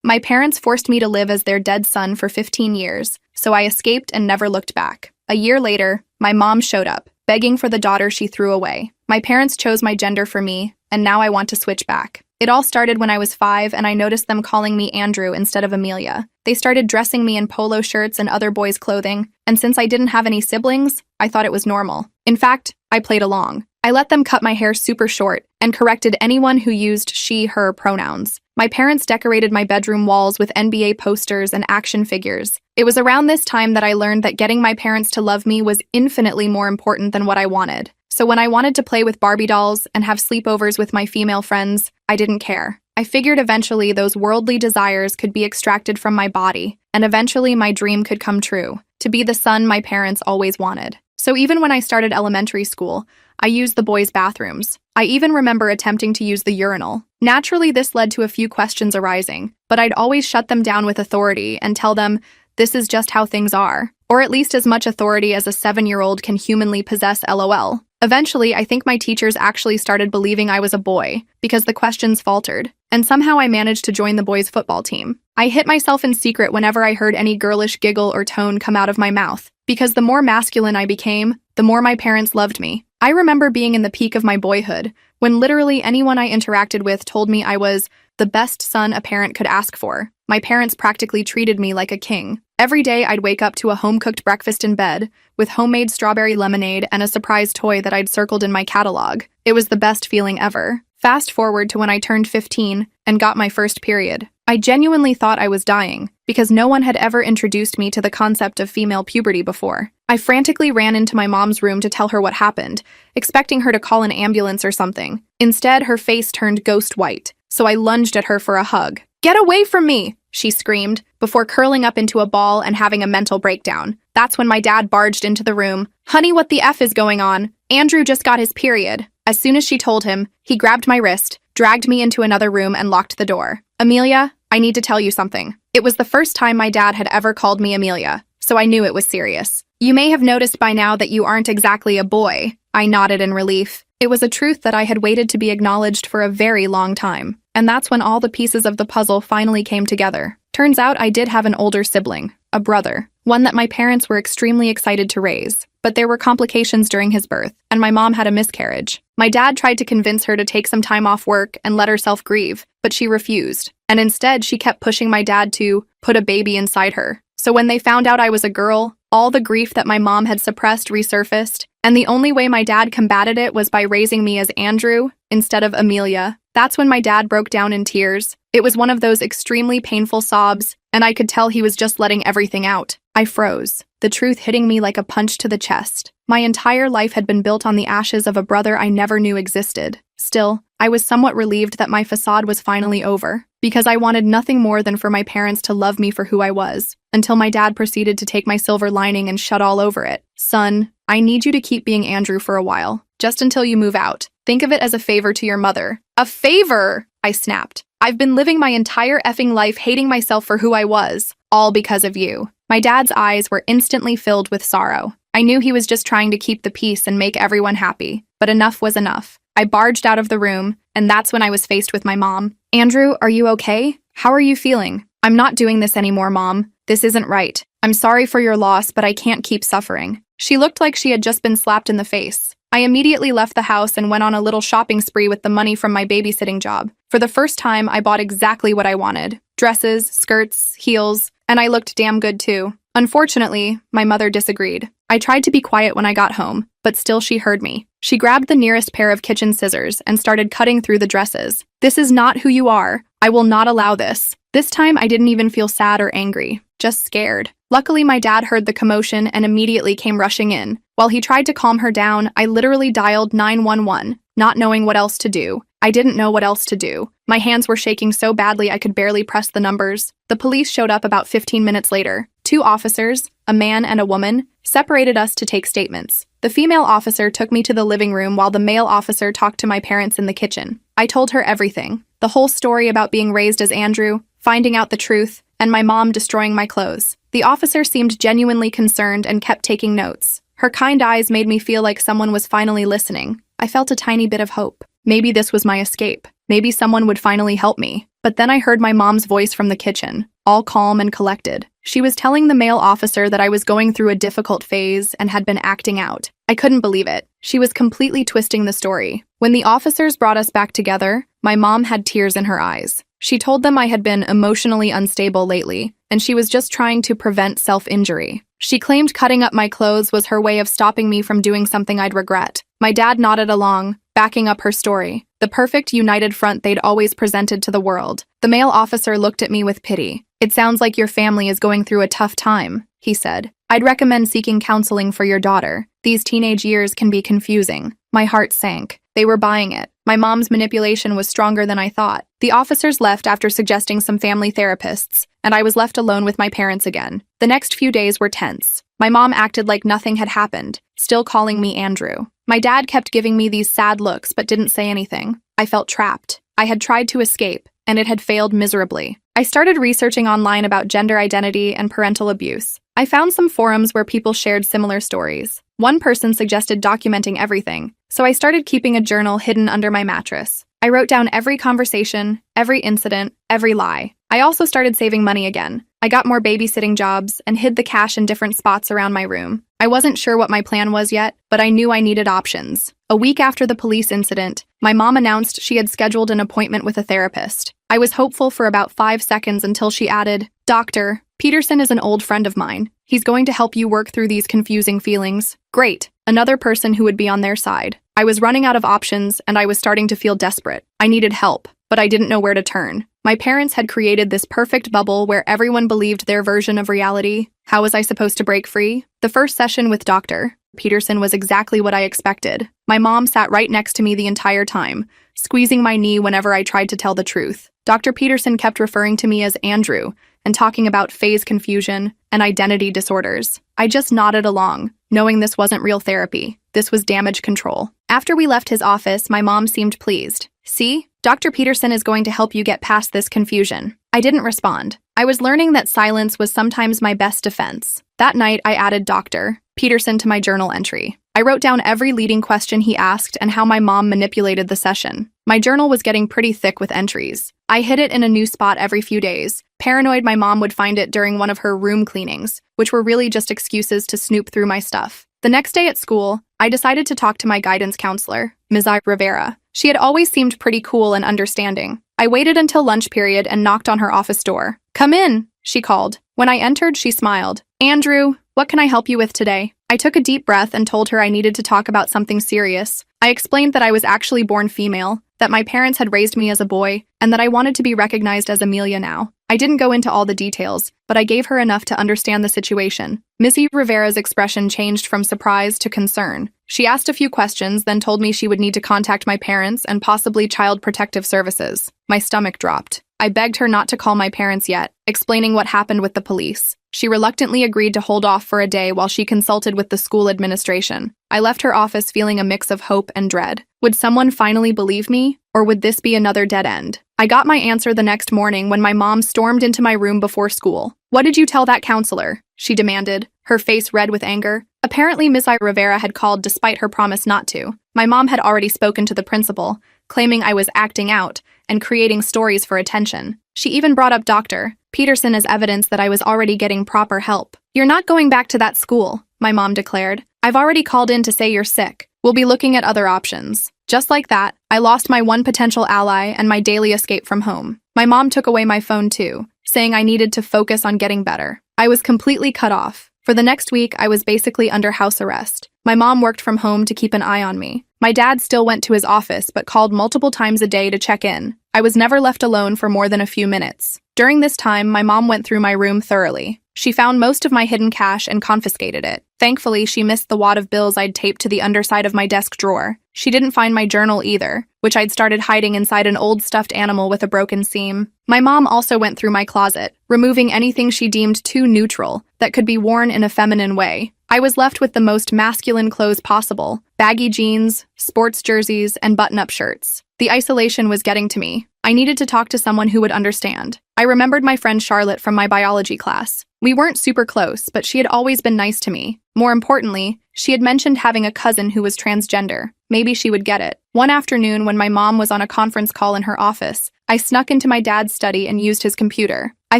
My parents forced me to live as their dead son for 15 years, so I escaped and never looked back. A year later, my mom showed up, begging for the daughter she threw away. My parents chose my gender for me, and now I want to switch back. It all started when I was 5 and I noticed them calling me Andrew instead of Amelia. They started dressing me in polo shirts and other boys' clothing, and since I didn't have any siblings, I thought it was normal. In fact, I played along. I let them cut my hair super short and corrected anyone who used she, her pronouns. My parents decorated my bedroom walls with NBA posters and action figures. It was around this time that I learned that getting my parents to love me was infinitely more important than what I wanted. So when I wanted to play with Barbie dolls and have sleepovers with my female friends, I didn't care. I figured eventually those worldly desires could be extracted from my body, and eventually my dream could come true, to be the son my parents always wanted. So even when I started elementary school, I used the boys' bathrooms. I even remember attempting to use the urinal. Naturally, this led to a few questions arising, but I'd always shut them down with authority and tell them, this is just how things are. Or at least as much authority as a 7-year-old can humanly possess, LOL. Eventually, I think my teachers actually started believing I was a boy, because the questions faltered, and somehow I managed to join the boys' football team. I hit myself in secret whenever I heard any girlish giggle or tone come out of my mouth, because the more masculine I became, the more my parents loved me. I remember being in the peak of my boyhood, when literally anyone I interacted with told me I was the best son a parent could ask for. My parents practically treated me like a king. Every day I'd wake up to a home-cooked breakfast in bed, with homemade strawberry lemonade and a surprise toy that I'd circled in my catalog. It was the best feeling ever. Fast forward to when I turned 15 and got my first period. I genuinely thought I was dying, because no one had ever introduced me to the concept of female puberty before. I frantically ran into my mom's room to tell her what happened, expecting her to call an ambulance or something. Instead, her face turned ghost white, so I lunged at her for a hug. "Get away from me!" she screamed, before curling up into a ball and having a mental breakdown. That's when my dad barged into the room. "Honey, what the F is going on? Andrew just got his period." As soon as she told him, he grabbed my wrist, dragged me into another room, and locked the door. "Amelia, I need to tell you something." It was the first time my dad had ever called me Amelia, so I knew it was serious. "You may have noticed by now that you aren't exactly a boy." I nodded in relief. It was a truth that I had waited to be acknowledged for a very long time. And that's when all the pieces of the puzzle finally came together. Turns out I did have an older sibling, a brother, one that my parents were extremely excited to raise. But there were complications during his birth, and my mom had a miscarriage. My dad tried to convince her to take some time off work and let herself grieve, but she refused. And instead, she kept pushing my dad to put a baby inside her. So when they found out I was a girl, all the grief that my mom had suppressed resurfaced, and the only way my dad combated it was by raising me as Andrew instead of Amelia. That's when my dad broke down in tears. It was one of those extremely painful sobs, and I could tell he was just letting everything out. I froze, the truth hitting me like a punch to the chest. My entire life had been built on the ashes of a brother I never knew existed. Still, I was somewhat relieved that my facade was finally over, because I wanted nothing more than for my parents to love me for who I was, until my dad proceeded to take my silver lining and shut all over it. "Son, I need you to keep being Andrew for a while, just until you move out. Think of it as a favor to your mother." "A favor?" I snapped. "I've been living my entire effing life hating myself for who I was, all because of you." My dad's eyes were instantly filled with sorrow. I knew he was just trying to keep the peace and make everyone happy, but enough was enough. I barged out of the room, and that's when I was faced with my mom. "Andrew, are you okay? How are you feeling?" "I'm not doing this anymore, Mom. This isn't right. I'm sorry for your loss, but I can't keep suffering." She looked like she had just been slapped in the face. I immediately left the house and went on a little shopping spree with the money from my babysitting job. For the first time, I bought exactly what I wanted. Dresses, skirts, heels, and I looked damn good too. Unfortunately, my mother disagreed. I tried to be quiet when I got home, but still she heard me. She grabbed the nearest pair of kitchen scissors and started cutting through the dresses. "This is not who you are. I will not allow this." This time I didn't even feel sad or angry, just scared. Luckily, my dad heard the commotion and immediately came rushing in. While he tried to calm her down, I literally dialed 911, not knowing what else to do. I didn't know what else to do. My hands were shaking so badly I could barely press the numbers. The police showed up about 15 minutes later. 2 officers, a man and a woman, separated us to take statements. The female officer took me to the living room while the male officer talked to my parents in the kitchen. I told her everything. The whole story about being raised as Andrew, finding out the truth, and my mom destroying my clothes. The officer seemed genuinely concerned and kept taking notes. Her kind eyes made me feel like someone was finally listening. I felt a tiny bit of hope. Maybe this was my escape. Maybe someone would finally help me. But then I heard my mom's voice from the kitchen, all calm and collected. She was telling the male officer that I was going through a difficult phase and had been acting out. I couldn't believe it. She was completely twisting the story. When the officers brought us back together, my mom had tears in her eyes. She told them I had been emotionally unstable lately, and she was just trying to prevent self-injury. She claimed cutting up my clothes was her way of stopping me from doing something I'd regret. My dad nodded along, backing up her story, the perfect united front they'd always presented to the world. The male officer looked at me with pity. "It sounds like your family is going through a tough time," he said. "I'd recommend seeking counseling for your daughter. These teenage years can be confusing." My heart sank. They were buying it. My mom's manipulation was stronger than I thought. The officers left after suggesting some family therapists, and I was left alone with my parents again. The next few days were tense. My mom acted like nothing had happened, still calling me Andrew. My dad kept giving me these sad looks but didn't say anything. I felt trapped. I had tried to escape, and it had failed miserably. I started researching online about gender identity and parental abuse. I found some forums where people shared similar stories. One person suggested documenting everything, so I started keeping a journal hidden under my mattress. I wrote down every conversation, every incident, every lie. I also started saving money again. I got more babysitting jobs and hid the cash in different spots around my room. I wasn't sure what my plan was yet, but I knew I needed options. A week after the police incident, my mom announced she had scheduled an appointment with a therapist. I was hopeful for about 5 seconds until she added, "Doctor, Peterson is an old friend of mine. He's going to help you work through these confusing feelings." Great. Another person who would be on their side. I was running out of options, and I was starting to feel desperate. I needed help, but I didn't know where to turn. My parents had created this perfect bubble where everyone believed their version of reality. How was I supposed to break free? The first session with Dr. Peterson was exactly what I expected. My mom sat right next to me the entire time, squeezing my knee whenever I tried to tell the truth. Dr. Peterson kept referring to me as Andrew and talking about phase confusion and identity disorders. I just nodded along, knowing this wasn't real therapy. This was damage control. After we left his office, my mom seemed pleased. "See? Dr. Peterson is going to help you get past this confusion." I didn't respond. I was learning that silence was sometimes my best defense. That night, I added Dr. Peterson to my journal entry. I wrote down every leading question he asked and how my mom manipulated the session. My journal was getting pretty thick with entries. I hid it in a new spot every few days, paranoid my mom would find it during one of her room cleanings, which were really just excuses to snoop through my stuff. The next day at school, I decided to talk to my guidance counselor, Ms. Rivera. She had always seemed pretty cool and understanding. I waited until lunch period and knocked on her office door. "Come in," she called. When I entered, she smiled. "Andrew, what can I help you with today?" I took a deep breath and told her I needed to talk about something serious. I explained that I was actually born female, that my parents had raised me as a boy, and that I wanted to be recognized as Amelia now. I didn't go into all the details, but I gave her enough to understand the situation. Missy Rivera's expression changed from surprise to concern. She asked a few questions, then told me she would need to contact my parents and possibly Child Protective Services. My stomach dropped. I begged her not to call my parents yet, explaining what happened with the police. She reluctantly agreed to hold off for a day while she consulted with the school administration. I left her office feeling a mix of hope and dread. Would someone finally believe me, or would this be another dead end? I got my answer the next morning when my mom stormed into my room before school. "What did you tell that counselor?" she demanded, her face red with anger. Apparently, Ms. Rivera had called despite her promise not to. My mom had already spoken to the principal, claiming I was acting out and creating stories for attention. She even brought up Dr. Peterson as evidence that I was already getting proper help. "You're not going back to that school," my mom declared. "I've already called in to say you're sick. We'll be looking at other options." Just like that, I lost my one potential ally and my daily escape from home. My mom took away my phone too, saying I needed to focus on getting better. I was completely cut off. For the next week, I was basically under house arrest. My mom worked from home to keep an eye on me. My dad still went to his office but called multiple times a day to check in. I was never left alone for more than a few minutes. During this time, my mom went through my room thoroughly. She found most of my hidden cash and confiscated it. Thankfully, she missed the wad of bills I'd taped to the underside of my desk drawer. She didn't find my journal either, which I'd started hiding inside an old stuffed animal with a broken seam. My mom also went through my closet, removing anything she deemed too neutral that could be worn in a feminine way. I was left with the most masculine clothes possible: baggy jeans, sports jerseys, and button-up shirts. The isolation was getting to me. I needed to talk to someone who would understand. I I remembered my friend Charlotte from my biology class. We weren't super close, but she had always been nice to me. More importantly, she had mentioned having a cousin who was transgender. Maybe she would get it. One afternoon, when my mom was on a conference call in her office, I snuck into my dad's study and used his computer. I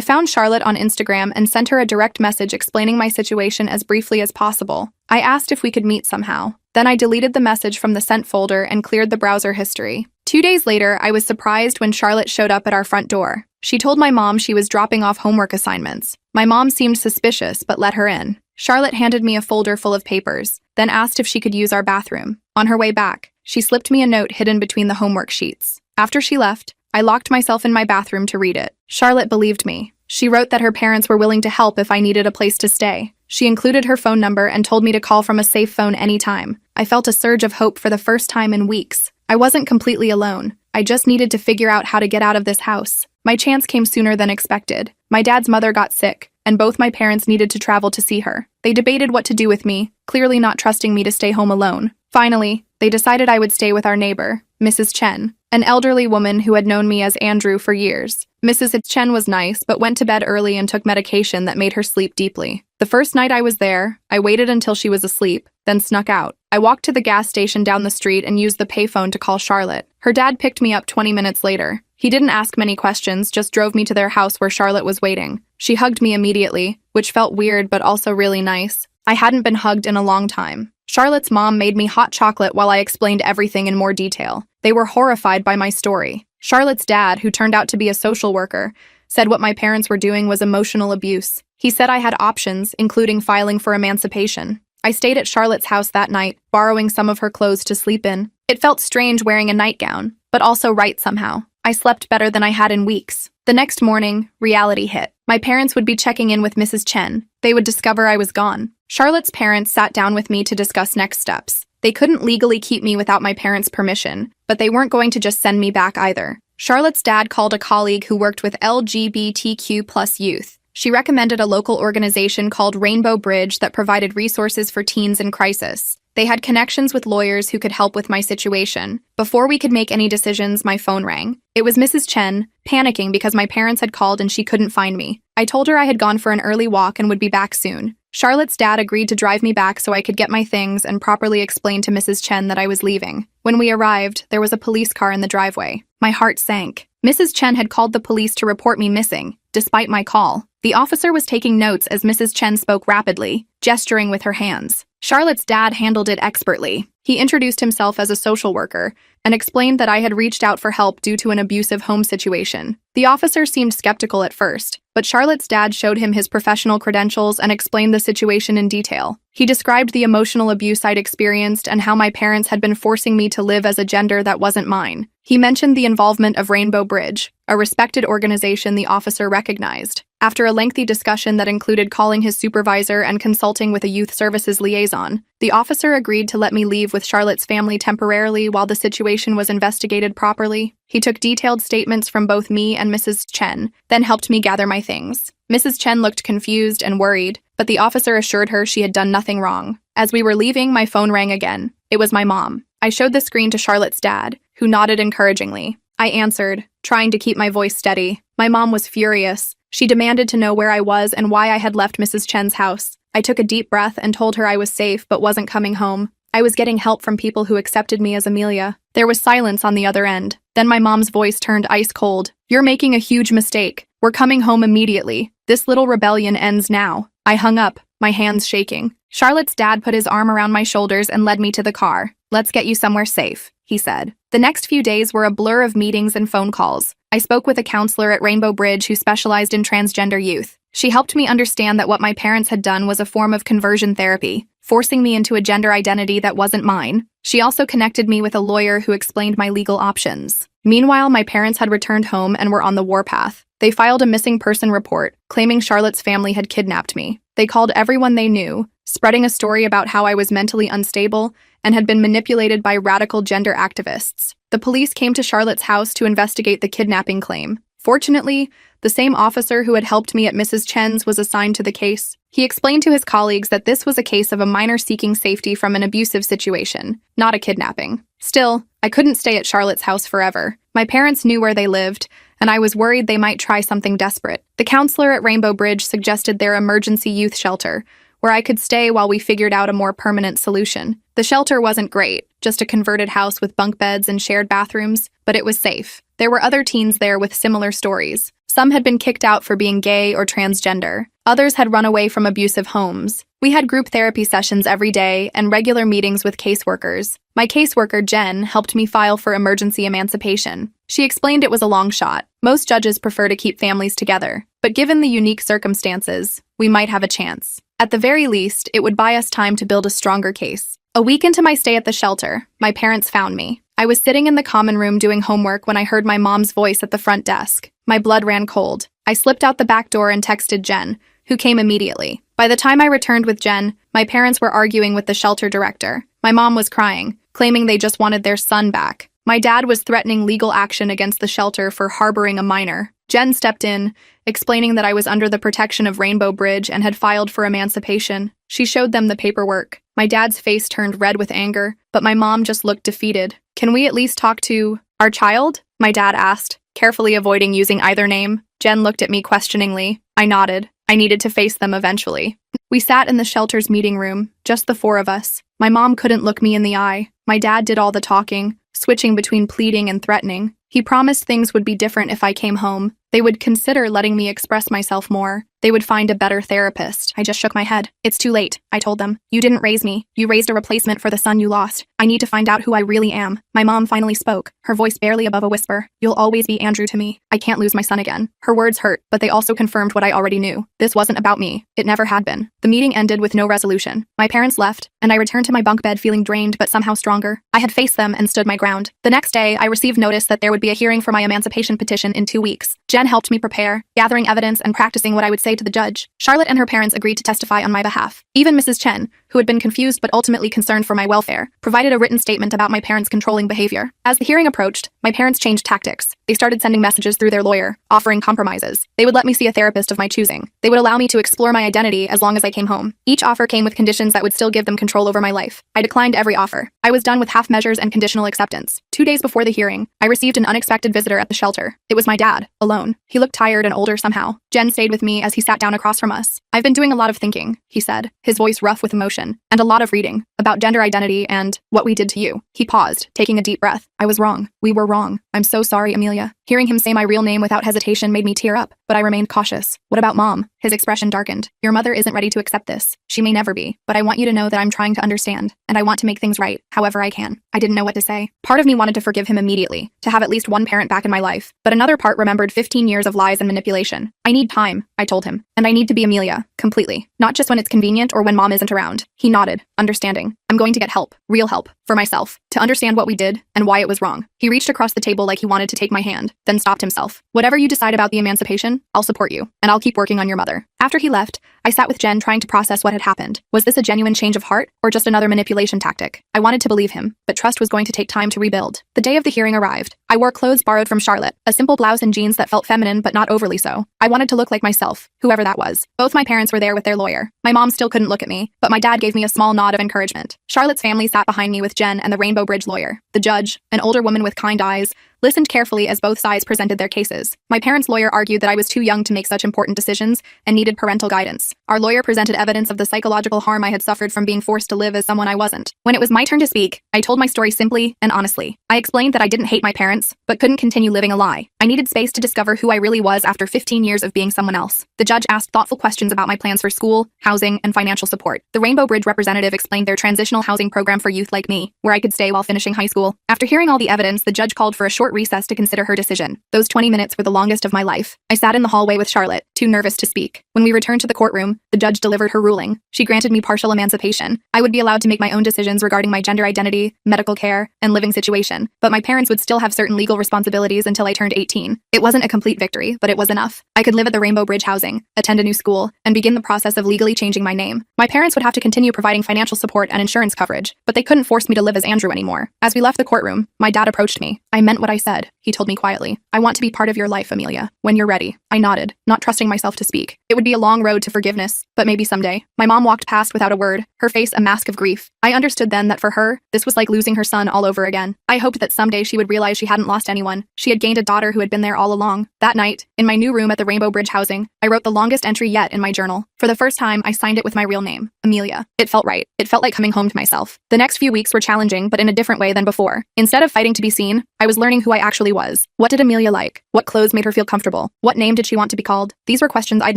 found Charlotte on Instagram and sent her a direct message explaining my situation as briefly as possible. I asked if we could meet somehow. Then I deleted the message from the sent folder and cleared the browser history. 2 days later, I was surprised when Charlotte showed up at our front door. She told my mom she was dropping off homework assignments. My mom seemed suspicious, but let her in. Charlotte handed me a folder full of papers, then asked if she could use our bathroom. On her way back, she slipped me a note hidden between the homework sheets. After she left, I locked myself in my bathroom to read it. Charlotte believed me. She wrote that her parents were willing to help if I needed a place to stay. She included her phone number and told me to call from a safe phone anytime. I felt a surge of hope for the first time in weeks. I wasn't completely alone. I just needed to figure out how to get out of this house. My chance came sooner than expected. My dad's mother got sick, and both my parents needed to travel to see her. They debated what to do with me, clearly not trusting me to stay home alone. Finally, they decided I would stay with our neighbor, Mrs. Chen, an elderly woman who had known me as Andrew for years. Mrs. Chen was nice, but went to bed early and took medication that made her sleep deeply. The first night I was there, I waited until she was asleep, then snuck out. I walked to the gas station down the street and used the payphone to call Charlotte. Her dad picked me up 20 minutes later. He didn't ask many questions, just drove me to their house where Charlotte was waiting. She hugged me immediately, which felt weird but also really nice. I hadn't been hugged in a long time. Charlotte's mom made me hot chocolate while I explained everything in more detail. They were horrified by my story. Charlotte's dad, who turned out to be a social worker, said what my parents were doing was emotional abuse. He said I had options, including filing for emancipation. I stayed at Charlotte's house that night, borrowing some of her clothes to sleep in. It felt strange wearing a nightgown, but also right somehow. I slept better than I had in weeks. The next morning, reality hit. My parents would be checking in with Mrs. Chen. They would discover I was gone. Charlotte's parents sat down with me to discuss next steps. They couldn't legally keep me without my parents' permission, but they weren't going to just send me back either. Charlotte's dad called a colleague who worked with LGBTQ+ youth. She recommended a local organization called Rainbow Bridge that provided resources for teens in crisis. They had connections with lawyers who could help with my situation. Before we could make any decisions, my phone rang. It was Mrs. Chen, panicking because my parents had called and she couldn't find me. I told her I had gone for an early walk and would be back soon. Charlotte's dad agreed to drive me back so I could get my things and properly explain to Mrs. Chen that I was leaving. When we arrived, there was a police car in the driveway. My heart sank. Mrs. Chen had called the police to report me missing, despite my call. The officer was taking notes as Mrs. Chen spoke rapidly, gesturing with her hands. Charlotte's dad handled it expertly. He introduced himself as a social worker and explained that I had reached out for help due to an abusive home situation. The officer seemed skeptical at first, but Charlotte's dad showed him his professional credentials and explained the situation in detail. He described the emotional abuse I'd experienced and how my parents had been forcing me to live as a gender that wasn't mine. He mentioned the involvement of Rainbow Bridge, a respected organization the officer recognized. After a lengthy discussion that included calling his supervisor and consulting with a youth services liaison, the officer agreed to let me leave with Charlotte's family temporarily while the situation was investigated properly. He took detailed statements from both me and Mrs. Chen, then helped me gather my things. Mrs. Chen looked confused and worried, but the officer assured her she had done nothing wrong. As we were leaving, my phone rang again. It was my mom. I showed the screen to Charlotte's dad, who nodded encouragingly. I answered, trying to keep my voice steady. My mom was furious. She demanded to know where I was and why I had left Mrs. Chen's house. I took a deep breath and told her I was safe but wasn't coming home. I was getting help from people who accepted me as Amelia. There was silence on the other end. Then my mom's voice turned ice cold. "You're making a huge mistake. We're coming home immediately. This little rebellion ends now." I hung up, my hands shaking. Charlotte's dad put his arm around my shoulders and led me to the car. "Let's get you somewhere safe," he said. The next few days were a blur of meetings and phone calls. I spoke with a counselor at Rainbow Bridge who specialized in transgender youth. She helped me understand that what my parents had done was a form of conversion therapy, forcing me into a gender identity that wasn't mine. She also connected me with a lawyer who explained my legal options. Meanwhile, my parents had returned home and were on the warpath. They filed a missing person report, claiming Charlotte's family had kidnapped me. They called everyone they knew, spreading a story about how I was mentally unstable and had been manipulated by radical gender activists. The police came to Charlotte's house to investigate the kidnapping claim. Fortunately, the same officer who had helped me at Mrs. Chen's was assigned to the case. He explained to his colleagues that this was a case of a minor seeking safety from an abusive situation, not a kidnapping. Still, I couldn't stay at Charlotte's house forever. My parents knew where they lived, and I was worried they might try something desperate. The counselor at Rainbow Bridge suggested their emergency youth shelter, where I could stay while we figured out a more permanent solution. The shelter wasn't great, just a converted house with bunk beds and shared bathrooms, but it was safe. There were other teens there with similar stories. Some had been kicked out for being gay or transgender. Others had run away from abusive homes. We had group therapy sessions every day and regular meetings with caseworkers. My caseworker, Jen, helped me file for emergency emancipation. She explained it was a long shot. Most judges prefer to keep families together, but given the unique circumstances, we might have a chance. At the very least, it would buy us time to build a stronger case. A week into my stay at the shelter, my parents found me. I was sitting in the common room doing homework when I heard my mom's voice at the front desk. My blood ran cold. I slipped out the back door and texted Jen, who came immediately. By the time I returned with Jen, my parents were arguing with the shelter director. My mom was crying, claiming they just wanted their son back. My dad was threatening legal action against the shelter for harboring a minor. Jen stepped in, explaining that I was under the protection of Rainbow Bridge and had filed for emancipation. She showed them the paperwork. My dad's face turned red with anger, but my mom just looked defeated. "Can we at least talk to our child?" my dad asked, carefully avoiding using either name. Jen looked at me questioningly. I nodded. I needed to face them eventually. We sat in the shelter's meeting room, just the four of us. My mom couldn't look me in the eye. My dad did all the talking, switching between pleading and threatening. He promised things would be different if I came home. They would consider letting me express myself more. They would find a better therapist. I just shook my head. "It's too late," I told them. "You didn't raise me. You raised a replacement for the son you lost. I need to find out who I really am." My mom finally spoke, her voice barely above a whisper. "You'll always be Andrew to me. I can't lose my son again." Her words hurt, but they also confirmed what I already knew. This wasn't about me. It never had been. The meeting ended with no resolution. My parents left, and I returned to my bunk bed feeling drained but somehow stronger. I had faced them and stood my ground. The next day, I received notice that there would be a hearing for my emancipation petition in 2 weeks. Jen helped me prepare, gathering evidence and practicing what I would say to the judge. Charlotte and her parents agreed to testify on my behalf. Even Mrs. Chen, who had been confused but ultimately concerned for my welfare, provided a written statement about my parents' controlling behavior. As the hearing approached, my parents changed tactics. They started sending messages through their lawyer, offering compromises. They would let me see a therapist of my choosing. They would allow me to explore my identity as long as I came home. Each offer came with conditions that would still give them control over my life. I declined every offer. I was done with half measures and conditional acceptance. 2 days before the hearing, I received an unexpected visitor at the shelter. It was my dad, alone. He looked tired and older somehow. Jen stayed with me as he sat down across from us. "I've been doing a lot of thinking," he said, his voice rough with emotion, "and a lot of reading about gender identity and what we did to you." He paused, taking a deep breath. "I was wrong. We were wrong. I'm so sorry, Amelia." Hearing him say my real name without hesitation made me tear up, but I remained cautious. "What about Mom?" His expression darkened. "Your mother isn't ready to accept this. She may never be, but I want you to know that I'm trying to understand, and I want to make things right, however I can." I didn't know what to say. Part of me wanted to forgive him immediately, to have at least one parent back in my life, but another part remembered 15 years of lies and manipulation. "I need time," I told him, "and I need to be Amelia, completely. Not just when it's convenient or when Mom isn't around." He nodded, understanding. "I'm going to get help, real help, for myself, to understand what we did and why it was wrong." He reached across the table like he wanted to take my hand, then stopped himself. "Whatever you decide about the emancipation, I'll support you, and I'll keep working on your mother." After he left, I sat with Jen trying to process what had happened. Was this a genuine change of heart, or just another manipulation tactic? I wanted to believe him, but trust was going to take time to rebuild. The day of the hearing arrived. I wore clothes borrowed from Charlotte, a simple blouse and jeans that felt feminine but not overly so. I wanted to look like myself, whoever that was. Both my parents were there with their lawyer. My mom still couldn't look at me, but my dad gave me a small nod of encouragement. Charlotte's family sat behind me with Jen and the Rainbow Bridge lawyer. The judge, an older woman with kind eyes, listened carefully as both sides presented their cases. My parents' lawyer argued that I was too young to make such important decisions and needed parental guidance. Our lawyer presented evidence of the psychological harm I had suffered from being forced to live as someone I wasn't. When it was my turn to speak, I told my story simply and honestly. I explained that I didn't hate my parents, but couldn't continue living a lie. I needed space to discover who I really was after 15 years of being someone else. The judge asked thoughtful questions about my plans for school, housing, and financial support. The Rainbow Bridge representative explained their transitional housing program for youth like me, where I could stay while finishing high school. After hearing all the evidence, the judge called for a short recess to consider her decision. Those 20 minutes were the longest of my life. I sat in the hallway with Charlotte, too nervous to speak. When we returned to the courtroom, the judge delivered her ruling. She granted me partial emancipation. I would be allowed to make my own decisions regarding my gender identity, medical care, and living situation, but my parents would still have certain legal responsibilities until I turned 18. It wasn't a complete victory, but it was enough. I could live at the Rainbow Bridge housing, attend a new school, and begin the process of legally changing my name. My parents would have to continue providing financial support and insurance coverage, but they couldn't force me to live as Andrew anymore. As we left the courtroom, my dad approached me. "I meant what I said, he told me quietly. I want to be part of your life, Amelia. When you're ready. I nodded, not trusting myself to speak. It would be a long road to forgiveness, but maybe someday. My mom walked past without a word, her face a mask of grief. I understood then that for her, this was like losing her son all over again. I hoped that someday she would realize she hadn't lost anyone. She had gained a daughter who had been there all along. That night, in my new room at the Rainbow Bridge housing, I wrote the longest entry yet in my journal. For the first time, I signed it with my real name, Amelia. It felt right. It felt like coming home to myself. The next few weeks were challenging, but in a different way than before. Instead of fighting to be seen, I was learning who I actually was. What did Amelia like? What clothes made her feel comfortable? What name did she want to be called? These were questions I'd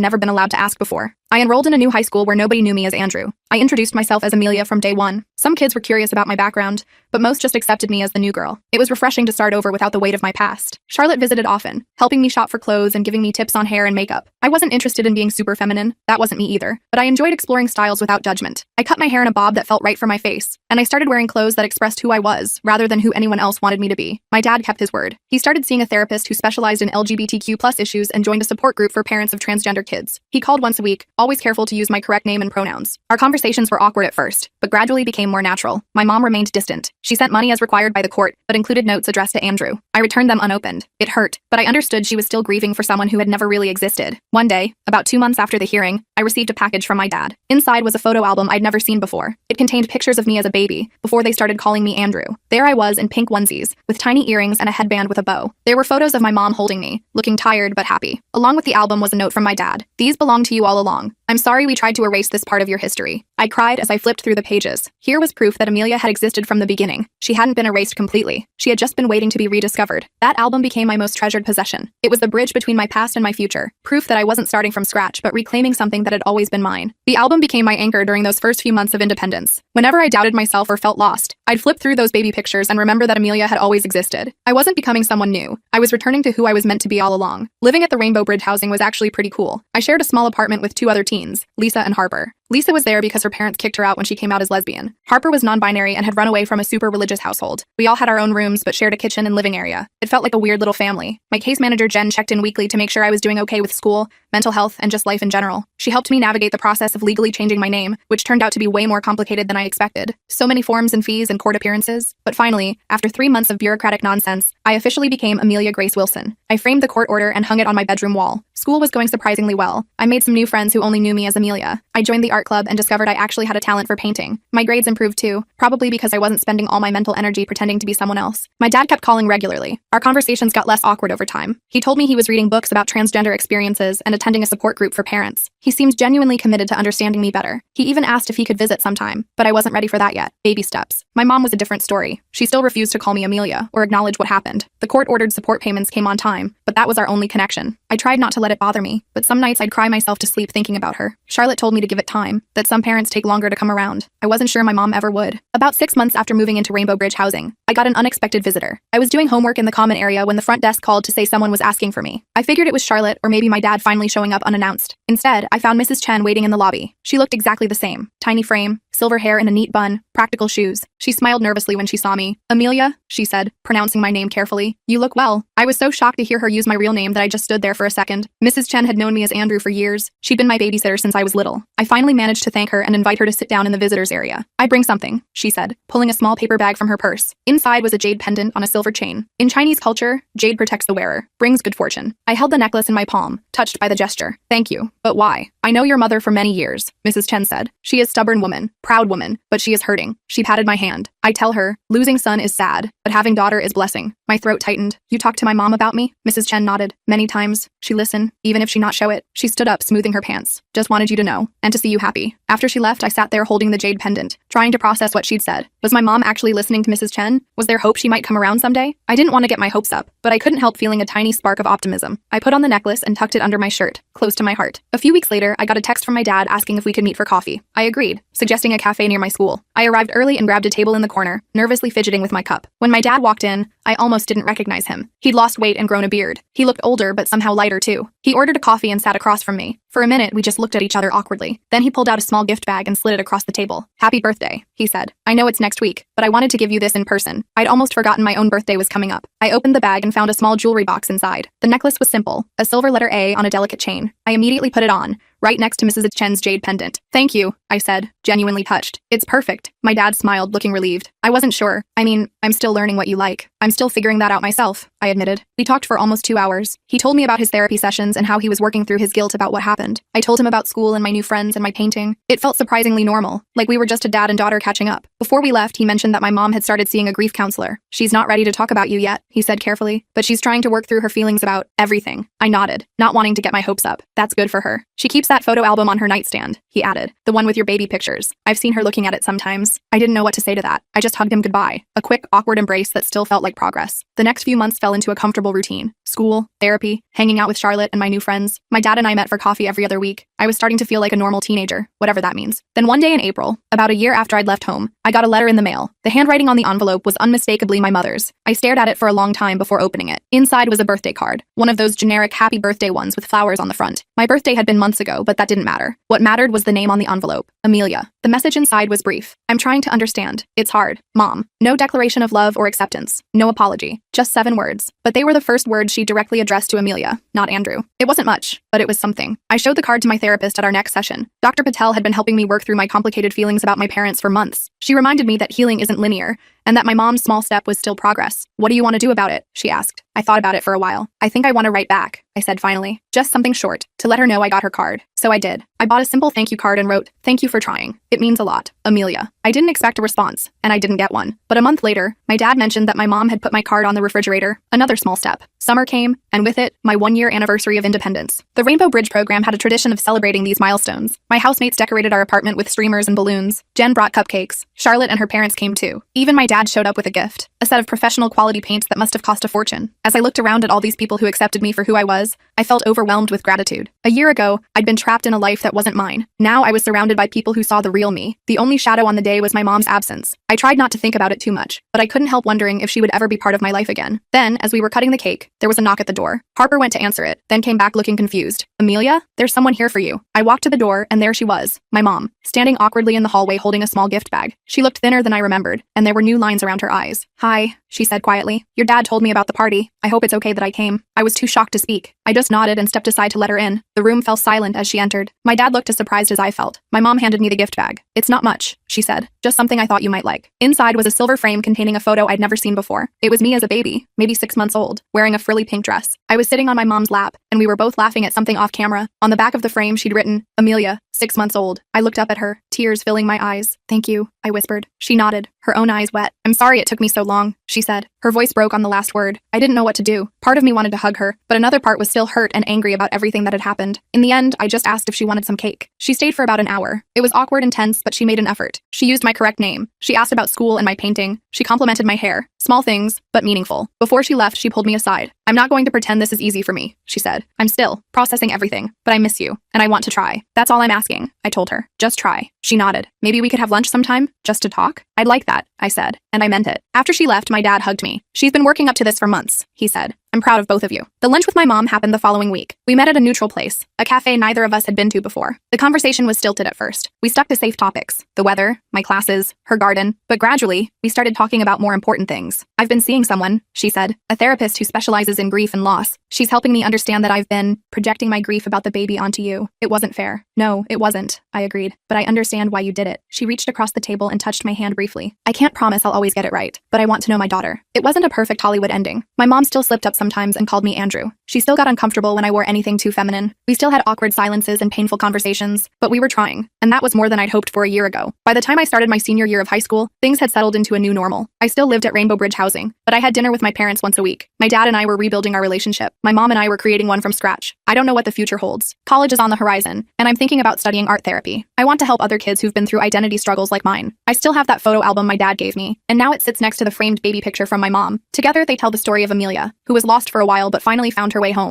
never been allowed to ask before. I enrolled in a new high school where nobody knew me as Andrew. I introduced myself as Amelia from day one. Some kids were curious about my background, but most just accepted me as the new girl. It was refreshing to start over without the weight of my past. Charlotte visited often, helping me shop for clothes and giving me tips on hair and makeup. I wasn't interested in being super feminine, that wasn't me either, but I enjoyed exploring styles without judgment. I cut my hair in a bob that felt right for my face, and I started wearing clothes that expressed who I was, rather than who anyone else wanted me to be. My dad kept his word. He started seeing a therapist who specialized in LGBTQ+ issues and joined a support group for parents of transgender kids. He called once a week, always careful to use my correct name and pronouns. Our conversations were awkward at first, but gradually became more natural. My mom remained distant. She sent money as required by the court, but included notes addressed to Andrew. I returned them unopened. It hurt, but I understood she was still grieving for someone who had never really existed. One day, about 2 months after the hearing, I received a package from my dad. Inside was a photo album I'd never seen before. It contained pictures of me as a baby, before they started calling me Andrew. There I was in pink onesies, with tiny earrings and a headband with a bow. There were photos of my mom holding me, looking tired but happy. Along with the album was a note from my dad. These belong to you all along. I'm sorry we tried to erase this part of your history. I cried as I flipped through the pages. Here was proof that Amelia had existed from the beginning. She hadn't been erased completely. She had just been waiting to be rediscovered. That album became my most treasured possession. It was the bridge between my past and my future. Proof that I wasn't starting from scratch, but reclaiming something that had always been mine. The album became my anchor during those first few months of independence. Whenever I doubted myself or felt lost, I'd flip through those baby pictures and remember that Amelia had always existed. I wasn't becoming someone new. I was returning to who I was meant to be all along. Living at the Rainbow Bridge housing was actually pretty cool. I shared a small apartment with 2 other teens, Lisa and Harper. Lisa was there because her parents kicked her out when she came out as lesbian. Harper was non-binary and had run away from a super religious household. We all had our own rooms but shared a kitchen and living area. It felt like a weird little family. My case manager Jen checked in weekly to make sure I was doing okay with school, mental health, and just life in general. She helped me navigate the process of legally changing my name, which turned out to be way more complicated than I expected. So many forms and fees and court appearances. But finally, after 3 months of bureaucratic nonsense, I officially became Amelia Grace Wilson. I framed the court order and hung it on my bedroom wall. School was going surprisingly well. I made some new friends who only knew me as Amelia. I joined the art club and discovered I actually had a talent for painting. My grades improved too, probably because I wasn't spending all my mental energy pretending to be someone else. My dad kept calling regularly. Our conversations got less awkward over time. He told me he was reading books about transgender experiences and attending a support group for parents. He seemed genuinely committed to understanding me better. He even asked if he could visit sometime, but I wasn't ready for that yet. Baby steps. My mom was a different story. She still refused to call me Amelia or acknowledge what happened. The court-ordered support payments came on time, but that was our only connection. I tried not to let it bother me, but some nights I'd cry myself to sleep thinking about her. Charlotte told me to give it time, that some parents take longer to come around. I wasn't sure my mom ever would. About 6 months after moving into Rainbow Bridge housing, I got an unexpected visitor. I was doing homework in the common area when the front desk called to say someone was asking for me. I figured it was Charlotte or maybe my dad finally showing up unannounced. Instead, I found Mrs. Chen waiting in the lobby. She looked exactly the same. Tiny frame, silver hair in a neat bun, practical shoes. She smiled nervously when she saw me. Amelia, she said, pronouncing my name carefully. You look well. I was so shocked to hear her use my real name that I just stood there for a second. Mrs. Chen had known me as Andrew for years. She'd been my babysitter since I was little. I finally managed to thank her and invite her to sit down in the visitors area. I bring something, she said, pulling a small paper bag from her purse. Inside was a jade pendant on a silver chain. In Chinese culture, jade protects the wearer, brings good fortune. I held the necklace in my palm, touched by the gesture. Thank you. But why? I know your mother for many years, Mrs. Chen said. She is a stubborn woman, proud woman, but she is hurting. She patted my hand. I tell her, losing son is sad, but having daughter is blessing. My throat tightened. You talked to my mom about me? Mrs. Chen nodded. Many times. She listened, even if she not show it. She stood up, smoothing her pants. Just wanted you to know, and to see you happy. After she left, I sat there holding the jade pendant, trying to process what she'd said. Was my mom actually listening to Mrs. Chen? Was there hope she might come around someday? I didn't want to get my hopes up, but I couldn't help feeling a tiny spark of optimism. I put on the necklace and tucked it under my shirt, close to my heart. A few weeks later, I got a text from my dad asking if we could meet for coffee. I agreed, suggesting a cafe near my school. I arrived early and grabbed a table in the corner, nervously fidgeting with my cup. When my dad walked in, I almost didn't recognize him. He'd lost weight and grown a beard. He looked older, but somehow lighter too. He ordered a coffee and sat across from me. For a minute, we just looked at each other awkwardly. Then he pulled out a small gift bag and slid it across the table. Happy birthday, he said. I know it's next week, but I wanted to give you this in person. I'd almost forgotten my own birthday was coming up. I opened the bag and found a small jewelry box inside. The necklace was simple, a silver letter A on a delicate chain. I immediately put it on, right next to Mrs. Chen's jade pendant. Thank you, I said, genuinely touched. It's perfect. My dad smiled, looking relieved. I wasn't sure. I mean, I'm still learning what you like. I'm still figuring that out myself, I admitted. We talked for almost 2 hours. He told me about his therapy sessions and how he was working through his guilt about what happened. I told him about school and my new friends and my painting. It felt surprisingly normal, like we were just a dad and daughter catching up. Before we left, he mentioned that my mom had started seeing a grief counselor. She's not ready to talk about you yet, he said carefully, but she's trying to work through her feelings about everything. I nodded, not wanting to get my hopes up. That's good for her. She keeps that photo album on her nightstand, he added. The one with your baby pictures. I've seen her looking at it sometimes. I didn't know what to say to that. I just hugged him goodbye. A quick, awkward embrace that still felt like progress. The next few months fell into a comfortable routine. School, therapy, hanging out with Charlotte and my new friends. My dad and I met for coffee every other week. I was starting to feel like a normal teenager, whatever that means. Then one day in April, about a year after I'd left home, I got a letter in the mail. The handwriting on the envelope was unmistakably my mother's. I stared at it for a long time before opening it. Inside was a birthday card, one of those generic happy birthday ones with flowers on the front. My birthday had been months ago, but that didn't matter. What mattered was the name on the envelope, Amelia. The message inside was brief. I'm trying to understand. It's hard. Mom. No declaration of love or acceptance. No apology. Just 7 words. But they were the first words she directly addressed to Amelia, not Andrew. It wasn't much, but it was something. I showed the card to my therapist at our next session. Dr. Patel had been helping me work through my complicated feelings about my parents for months. She reminded me that healing isn't linear, and that my mom's small step was still progress. What do you want to do about it? She asked. I thought about it for a while. I think I want to write back, I said finally. Just something short, to let her know I got her card. So I did. I bought a simple thank you card and wrote, "Thank you for trying. It means a lot. Amelia." I didn't expect a response, and I didn't get one. But a month later, my dad mentioned that my mom had put my card on the refrigerator. Another small step. Summer came, and with it, my 1-year anniversary of independence. The Rainbow Bridge program had a tradition of celebrating these milestones. My housemates decorated our apartment with streamers and balloons. Jen brought cupcakes. Charlotte and her parents came too. Even my dad showed up with a gift. A set of professional quality paints that must have cost a fortune. As I looked around at all these people who accepted me for who I was, I felt overwhelmed with gratitude. A year ago, I'd been trapped in a life that wasn't mine. Now I was surrounded by people who saw the real me. The only shadow on the day was my mom's absence. I tried not to think about it too much, but I couldn't help wondering if she would ever be part of my life again. Then, as we were cutting the cake, there was a knock at the door. Harper went to answer it, then came back looking confused. "Amelia, there's someone here for you." I walked to the door, and there she was, my mom, standing awkwardly in the hallway holding a small gift bag. She looked thinner than I remembered, and there were new lines around her eyes. "Hi," she said quietly. "Your dad told me about the party. I hope it's okay that I came." I was too shocked to speak. I just nodded and stepped aside to let her in. The room fell silent as she entered. My dad looked as surprised as I felt. My mom handed me the gift bag. "It's not much," she said. "Just something I thought you might like." Inside was a silver frame containing a photo I'd never seen before. It was me as a baby, maybe 6 months old, wearing a frilly pink dress. I was sitting on my mom's lap, and we were both laughing at something off camera. On the back of the frame, she'd written, "Amelia, 6 months old." I looked up at her, tears filling my eyes. "Thank you," I whispered. She nodded, her own eyes wet. "I'm sorry it took me so long," she said. Her voice broke on the last word. I didn't know what to do. Part of me wanted to hug her, but another part was still hurt and angry about everything that had happened. In the end, I just asked if she wanted some cake. She stayed for about an hour. It was awkward and tense, but she made an effort. She used my correct name. She asked about school and my painting. She complimented my hair. Small things, but meaningful. Before she left, she pulled me aside. "I'm not going to pretend this is easy for me," she said. "I'm still processing everything, but I miss you, and I want to try. That's all I'm asking," I told her. "Just try." She nodded. "Maybe we could have lunch sometime, just to talk?" "I'd like that," I said, and I meant it. After she left, my dad hugged me. "She's been working up to this for months," he said. "I'm proud of both of you." The lunch with my mom happened the following week. We met at a neutral place, a cafe neither of us had been to before. The conversation was stilted at first. We stuck to safe topics, the weather, my classes, her garden, but gradually, we started talking about more important things. "I've been seeing someone," she said, "a therapist who specializes in grief and loss. She's helping me understand that I've been projecting my grief about the baby onto you. It wasn't fair." "No, it wasn't," I agreed, "but I understand why you did it." She reached across the table and touched my hand briefly. "I can't promise I'll always get it right, but I want to know my daughter." It wasn't a perfect Hollywood ending. My mom still slipped up sometimes and called me Andrew. She still got uncomfortable when I wore anything too feminine. We still had awkward silences and painful conversations, but we were trying, and that was more than I'd hoped for a year ago. By the time I started my senior year of high school, things had settled into a new normal. I still lived at Rainbow Bridge housing, but I had dinner with my parents once a week. My dad and I were rebuilding our relationship. My mom and I were creating one from scratch. I don't know what the future holds. College is on the horizon, and I'm thinking about studying art therapy. I want to help other kids who've been through identity struggles like mine. I still have that photo album my dad gave me, and now it sits next to the framed baby picture from my mom. Together, they tell the story of Amelia, who was lost for a while but finally found her way home.